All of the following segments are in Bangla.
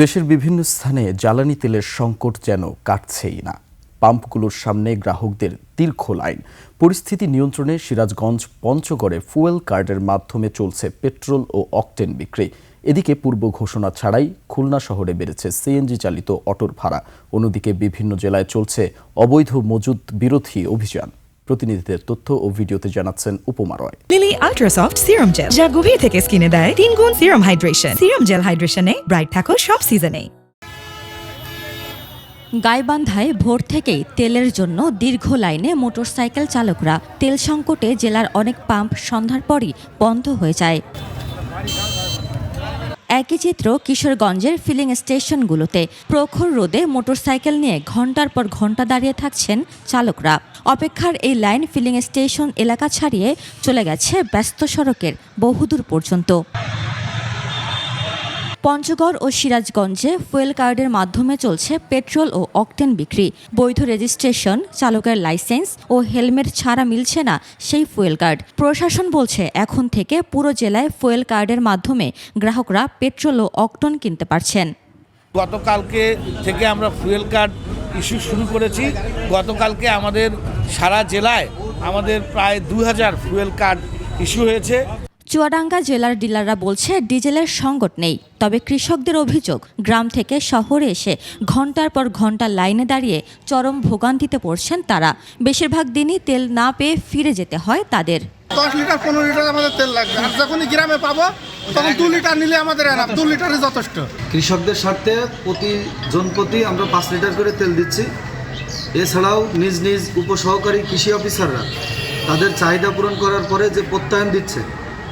দেশের বিভিন্ন স্থানে জ্বালানি তেলের সংকট যেন কাটছেই না। পাম্পগুলোর সামনে গ্রাহকদের দীর্ঘ লাইন। পরিস্থিতি নিয়ন্ত্রণে সিরাজগঞ্জ পঞ্চগড়ে ফুয়েল কার্ডের মাধ্যমে চলছে পেট্রোল ও অকটেন বিক্রি। এদিকে পূর্ব ঘোষণা ছাড়াই খুলনা শহরে বেড়েছে সিএনজি চালিত অটোর ভাড়া। অন্যদিকে বিভিন্ন জেলায় চলছে অবৈধ মজুদ বিরোধী অভিযান। প্রতিনিধিদের তথ্য ও ভিডিওতে জানাচ্ছেন Upama Roy. Lily ultrasoft serum gel, যা গভীর থেকে স্কিনে দেয় 3 গুণ সিরাম হাইড্রেশন। সিরাম জেল হাইড্রেশনে ব্রাইট থাকো সব সিজনে। গাইবান্ধায় ভোর থেকেই তেলের জন্য দীর্ঘ লাইনে মোটরসাইকেল চালকরা। তেল সংকটে জেলার অনেক পাম্প সন্ধ্যার পরই বন্ধ হয়ে যায়। একই চিত্র কিশোরগঞ্জের ফিলিং স্টেশনগুলোতে। প্রখর রোদে মোটরসাইকেল নিয়ে ঘন্টার পর ঘন্টা দাঁড়িয়ে থাকছেন চালকরা। অপেক্ষার এই লাইন ফিলিং স্টেশন এলাকা ছাড়িয়ে চলে গেছে ব্যস্ত সড়কের বহুদূর পর্যন্ত। পঞ্চগড় ও সিরাজগঞ্জে ফুয়েল কার্ডের মাধ্যমে চলছে পেট্রোল ও অকটেন বিক্রি। বৈধ রেজিস্ট্রেশন, চালকের লাইসেন্স ও হেলমেট ছাড়া মিলছে না সেই ফুয়েল কার্ড। প্রশাসন বলছে এখন থেকে পুরো জেলায় ফুয়েল কার্ডের মাধ্যমে গ্রাহকরা পেট্রোল ও অকটেন কিনতে পারছেন। গতকালকে থেকে আমরা ফুয়েল কার্ড ইস্যু শুরু করেছি। গতকালকে আমাদের সারা জেলায় আমাদের প্রায় 2000 ফুয়েল কার্ড ইস্যু হয়েছে। চুয়াডাঙ্গা জেলার ডিলাররা বলছে ডিজেলের সংকট নেই, তবে কৃষকদের অভিযোগ গ্রাম থেকে শহরে এসে ঘন্টার পর ঘন্টা লাইনে দাঁড়িয়ে চরম ভোগান্তিতে পড়ছেন তারা। বেশিরভাগ দিনই তেল না পেয়ে ফিরে যেতে হয় তাদের। 10 লিটার 15 লিটার আমাদের তেল লাগবে, আর যখনই গ্রামে পাবো তখন 2 লিটার নিলে আমাদের 2 লিটারই যথেষ্ট। কৃষকদের স্বার্থে প্রতি জনপ্রতি আমরা 5 লিটার করে তেল দিচ্ছি। এছাড়াও নিজ নিজ উপসহকারী কৃষি অফিসাররা তাদের চাহিদা পূরণ করার পরে যে প্রত্যয়ন দিচ্ছে,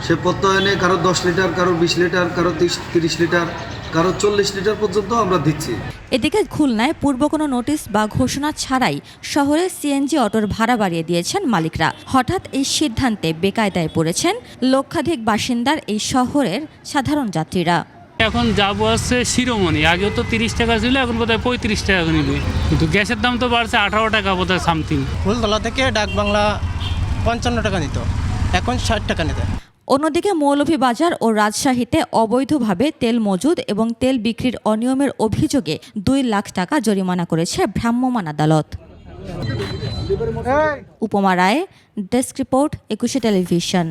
সে প্রত্যয়নে কারো 10 লিটার, কারো 20 লিটার, কারো 30 লিটার, কারো 40 লিটার পর্যন্ত আমরা দিচ্ছি। এদিকে খুলনায় পূর্ব কোনো নোটিশ বা ঘোষণা ছাড়াই শহরে সিএনজি অটোর ভাড়া বাড়িয়ে দিয়েছেন মালিকরা। হঠাৎ এই সিদ্ধান্তে বেকায়দায় পড়েছেন লক্ষাধিক বাসিন্দার এই শহরের সাধারণ যাত্রীরা। এখন যাবো হচ্ছে শিরোমণি, আগেও তো 30 টাকা ছিল, এখন বোধহয় 35 টাকা নিবে। কিন্তু গ্যাসের দাম তো বাড়ছে 18 টাকা বোধহয় সামথিং। ফুলতলা থেকে ডাকবাংলা 55 টাকা নিত, এখন 60 টাকা নিতে। অন্যদিকে মৌলভীবাজার ও রাজশাহীতে অবৈধভাবে তেল মজুদ এবং তেল বিক্রির অনিয়মের অভিযোগে 2 লাখ টাকা জরিমানা করেছে ভ্রাম্যমাণ আদালত। উপমা রায়, ডেস্ক রিপোর্ট, 21 টেলিভিশন।